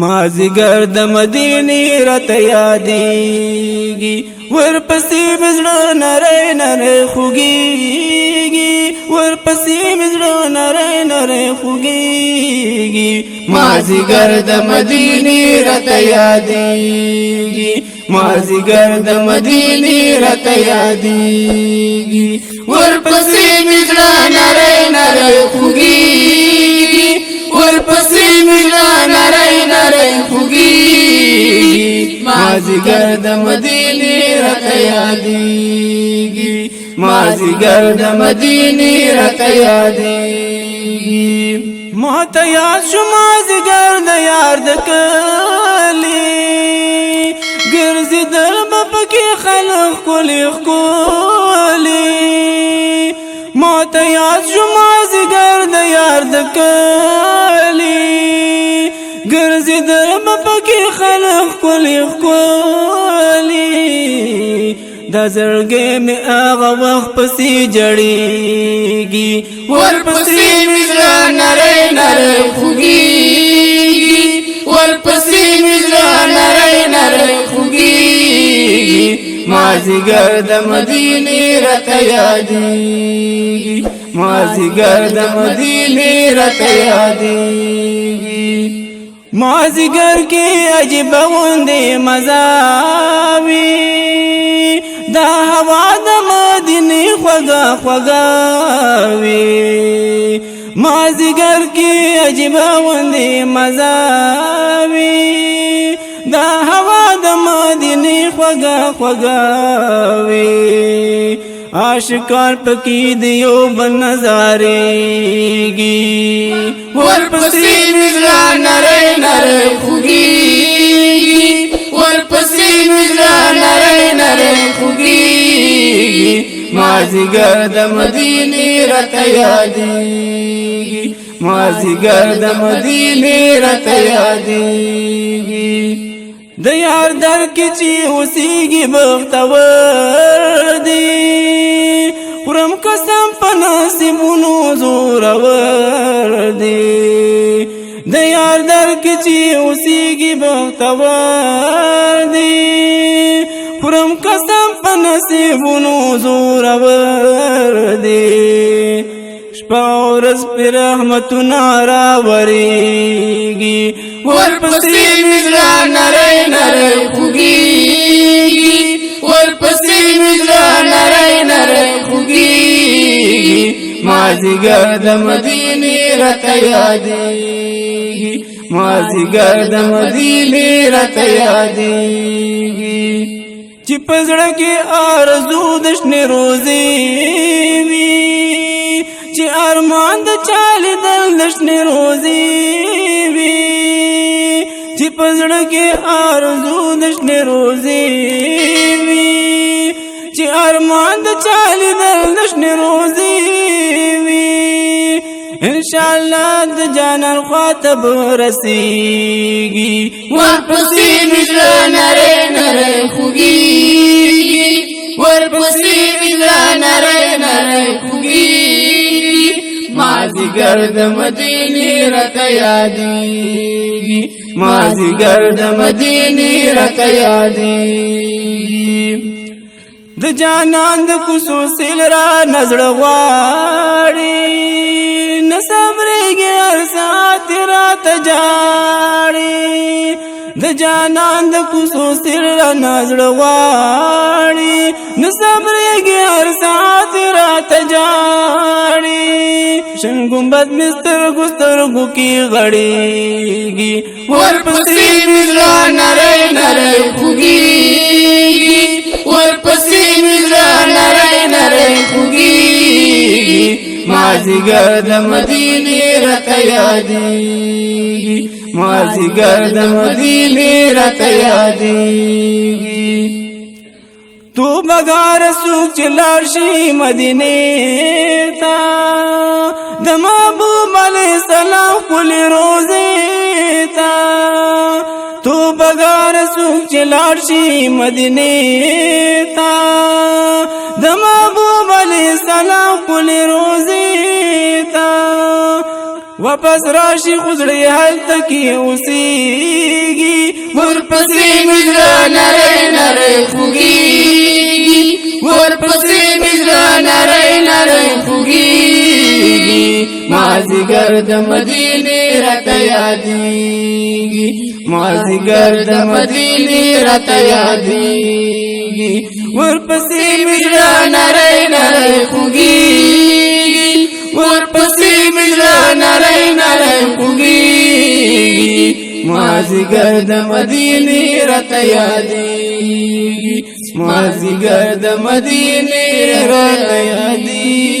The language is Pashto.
مازیګر د مدینې راته یادېږي ورپسې مې زړه نری نری خوږېږي ورپسې مې زړه نری نری خوږېږي مازیګر د مدینې راته یادېږي مازیګر د مدینې راته یادېږي ورپسې مې زړه نری نری خوږېږي ورپسې مې زړه نری نری خوږېږي مازیګر د مدینې راته یادېږي مازیګر د مدینې راته یادېږي ماته یاد شو مازیګر د یار د کلي ګرځېدل به پکې خلک ښکلي ښکلي ماته یاد شو مازیګر د یار د کلي ګرځېدل به پکې خلک ښکلي ښکلي دا زړګی مې هغه وخت پسې جړېږي ورپسې مې زړه نری نری خوږېږي ورپسې مې زړه نری نری خوږېږي مازیګر د مدینې راته یادېږي مازیګر د مدینې راته یادېږي مازیګر کې عجیبه غوندې مزه وي دا هوا د مدینې خوږه خوږه وي مازیګر کې عجیبه غوندې مزه وي دا هوا د مدینې خوږه خوږه وي عاشقان پکې د یو بل نظارېږي ورپسې مې زړه نری نری خوږېږي ورپسې مې زړه نری نری خوږېږي مازیګر د مدینې راته یادېږي مازیګر د مدینې راته یادېږي د یار در کې چې اوسېږي بختور دی خورم قسم په نصیبونو زورور دی د یار در کې چې اوسېږي بختور دی خورم قسم په نصیبونو زورور دی شپه ورځ پې رحمتونه راورېږي ورپسې مې زړه نری نری خوږېږي ورپسې مې زړه نری نری خوږېږي مازیګر د مدینې راته یادېږي مازیګر د مدینې راته یادېږي چې په زړه کې آرزو د شنې روزې وي چې ارمان د چا لیدل د شنې روزې وي چې په زړه کې آرزو د شنې روزې وي چې ارمان د چا لیدل د شنې روزې وي انشاءالله د جانان خواته به رسېږي ورپسې مې زړه نری نری خوږېږي ورپسې مې زړه نری نری خوږېږي مازیګر د مدینې راته یادېږي مازیګر د مدینې راته یادېږي د جانان د کوڅو سیل را نزړه غواړي نه صبرېږي هر ساعت راته جاړي د جانان د کوڅو سیل را نزړه غواړي نه صبرېږي هر ساعت راته جاړي شین ګمبد مې سترګو سترګو کې غړېږي ورپسې مې زړه نری نری خوږېږي ورپسې مې زړه نری نری خوږېږي مازیګر د مدینې راته یادېږي مازیګر د مدینې راته یادېږي تو بغار سوق چې لاړ شي مدینې ته د محبوب علیه السلام ښکلې روضې ته تو بغار سوق چې لاړ شي مدینې ته د محبوب علیه السلام ښکلې روضې ته واپس راشي خزړې هلته کې اوسېږي ورپسې مې زړه نری نری خوږېږي ورپسې مې زړه نری نری خوږېږي مازدیګر د مدینې راته یادېږي مازدیګر د مدینې راته یادېږي ورپسې مې زړه نری نری خوږېږي ورپسې مې زړه نری نری خوږېږي مازدیګر د مدینې راته یادېږي مازدیګر د مدینې راته یادېږي